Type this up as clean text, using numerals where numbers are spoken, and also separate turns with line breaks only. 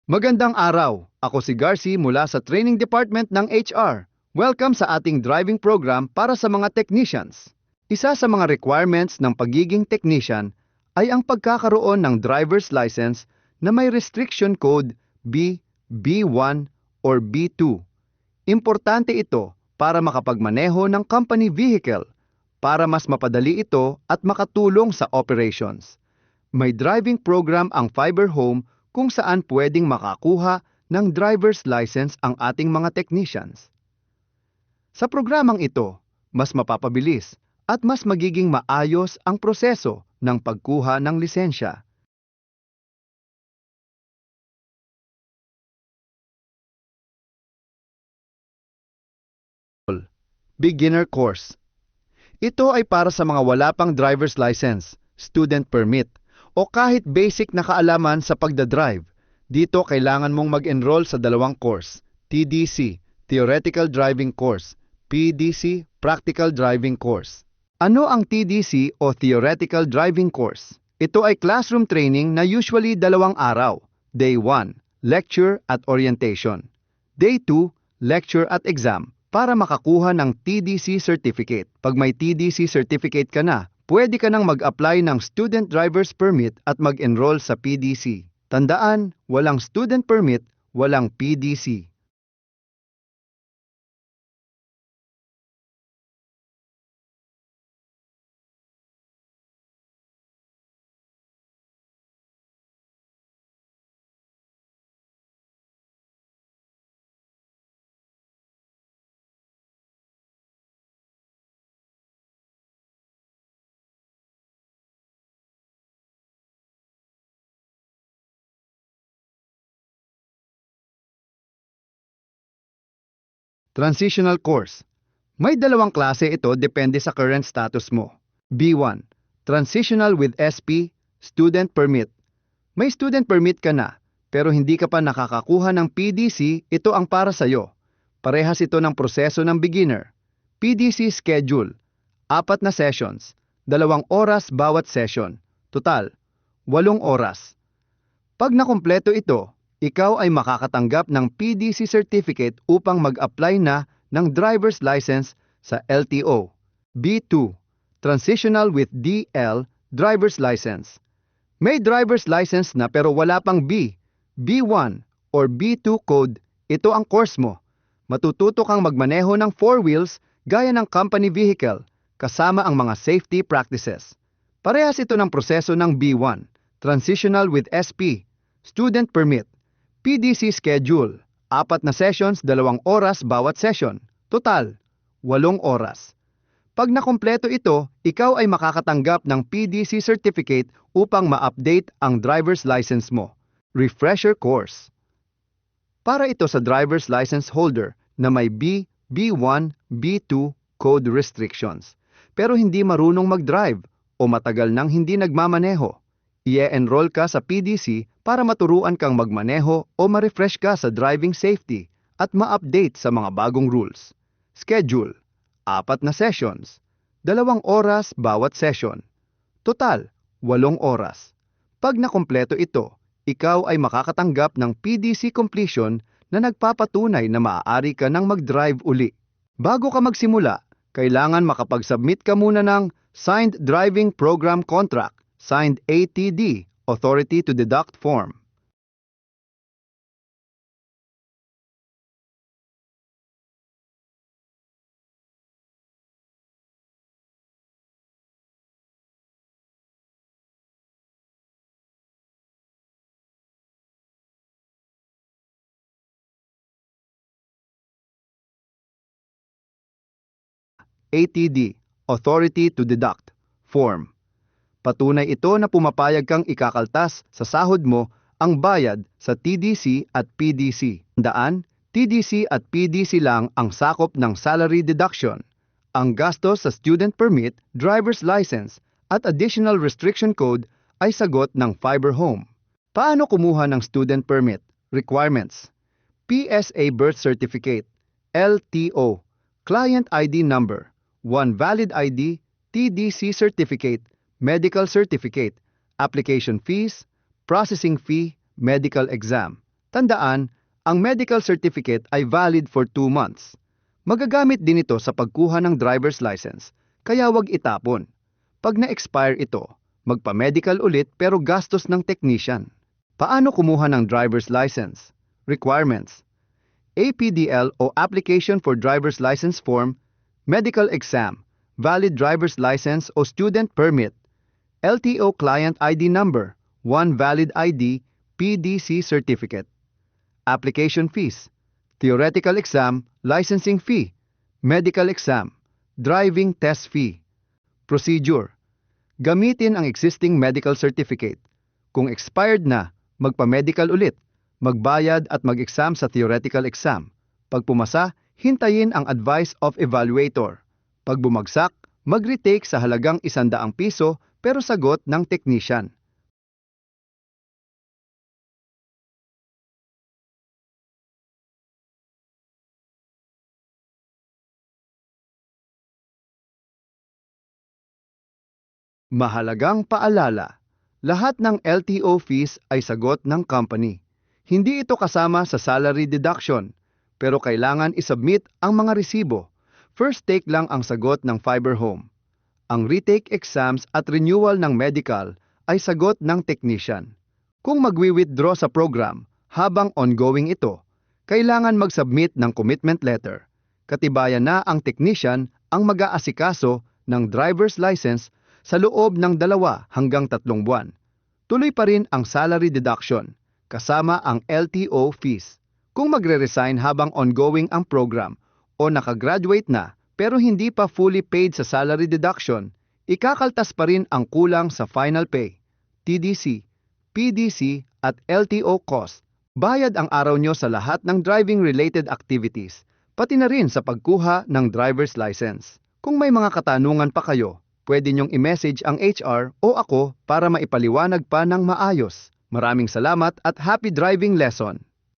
Magandang araw! Ako si Garci mula sa Training Department ng HR. Welcome sa ating driving program para sa mga technicians. Isa sa mga requirements ng pagiging technician ay ang pagkakaroon ng driver's license na may restriction code B, B1 or B2. Importante ito para makapagmaneho ng company vehicle para mas mapadali ito at makatulong sa operations. May driving program ang Fiber Home kung saan pwedeng makakuha ng driver's license ang ating mga technicians. Sa programang ito, mas mapapabilis at mas magiging maayos ang proseso ng pagkuha ng lisensya. Beginner Course. Ito ay para sa mga wala pang driver's license, student permit, o kahit basic na kaalaman sa pagdadrive. Dito kailangan mong mag-enroll sa dalawang course, TDC, Theoretical Driving Course, PDC, Practical Driving Course. Ano ang TDC o Theoretical Driving Course? Ito ay classroom training na usually 2 araw. Day 1, lecture at orientation. Day 2, lecture at exam para makakuha ng TDC certificate. Pag may TDC certificate ka na, pwede ka nang mag-apply ng Student Driver's Permit at mag-enroll sa PDC. Tandaan, walang student permit, walang PDC. Transitional course. May 2 klase ito depende sa current status mo. B1, Transitional with SP, Student Permit. May student permit ka na, pero hindi ka pa nakakakuha ng PDC, ito ang para sa'yo. Parehas ito ng proseso ng beginner. PDC schedule, 4 na sessions, 2 oras bawat session. Total, 8 oras. Pag nakumpleto ito, ikaw ay makakatanggap ng PDC certificate upang mag-apply na ng driver's license sa LTO. B2, Transitional with DL, Driver's License. May driver's license na pero wala pang B, B1 or B2 code, ito ang course mo. Matututo kang magmaneho ng 4 wheels gaya ng company vehicle, kasama ang mga safety practices. Parehas ito ng proseso ng B1, Transitional with SP, Student Permit. PDC schedule, 4 na sessions, 2 oras bawat session. Total, 8 oras. Pag nakumpleto ito, ikaw ay makakatanggap ng PDC certificate upang ma-update ang driver's license mo. Refresher course. Para ito sa driver's license holder na may B, B1, B2 code restrictions, pero hindi marunong mag-drive o matagal nang hindi nagmamaneho. I-enroll ka sa PDC para maturuan kang magmaneho o ma-refresh ka sa driving safety at ma-update sa mga bagong rules. Schedule, 4 na sessions, 2 oras bawat session. Total, 8 oras. Pag nakumpleto ito, ikaw ay makakatanggap ng PDC completion na nagpapatunay na maaari ka nang mag-drive uli. Bago ka magsimula, kailangan makapag-submit ka muna ng Signed Driving Program Contract, Signed ATD, Authority to Deduct Form. ATD, Authority to Deduct Form. Patunay ito na pumapayag kang ikakaltas sa sahod mo ang bayad sa TDC at PDC. Tandaan, TDC at PDC lang ang sakop ng salary deduction. Ang gastos sa student permit, driver's license, at additional restriction code ay sagot ng Fiber Home. Paano kumuha ng student permit? Requirements: PSA Birth Certificate, LTO, Client ID Number, 1 valid ID, TDC Certificate, Medical Certificate, application fees, processing fee, medical exam. Tandaan, ang medical certificate ay valid for 2 months. Magagamit din ito sa pagkuha ng driver's license, kaya wag itapon. Pag na-expire ito, magpa-medical ulit pero gastos ng technician. Paano kumuha ng driver's license? Requirements: APDL o Application for Driver's License Form, medical exam, valid driver's license o student permit, LTO client ID number, 1 valid ID, PDC certificate. Application fees: theoretical exam, licensing fee, medical exam, driving test fee. Procedure: gamitin ang existing medical certificate. Kung expired na, magpa-medical ulit, magbayad at mag-exam sa theoretical exam. Pag pumasa, hintayin ang advice of evaluator. Pag bumagsak, mag-retake sa halagang 100 piso pero sagot ng technician. Mahalagang paalala, lahat ng LTO fees ay sagot ng company. Hindi ito kasama sa salary deduction, pero kailangan isubmit ang mga resibo. First take lang ang sagot ng fiber home. Ang retake exams at renewal ng medical ay sagot ng technician. Kung magwi-withdraw sa program habang ongoing ito, kailangan mag-submit ng commitment letter. Katibayan na ang technician ang mag-aasikaso ng driver's license sa loob ng 2 hanggang 3 buwan. Tuloy pa rin ang salary deduction, kasama ang LTO fees. Kung magre-resign habang ongoing ang program o nakagraduate na pero hindi pa fully paid sa salary deduction, ikakaltas pa rin ang kulang sa final pay, TDC, PDC at LTO cost. Bayad ang araw nyo sa lahat ng driving-related activities, pati na rin sa pagkuha ng driver's license. Kung may mga katanungan pa kayo, pwede nyong i-message ang HR o ako para maipaliwanag pa ng maayos. Maraming salamat at happy driving lesson!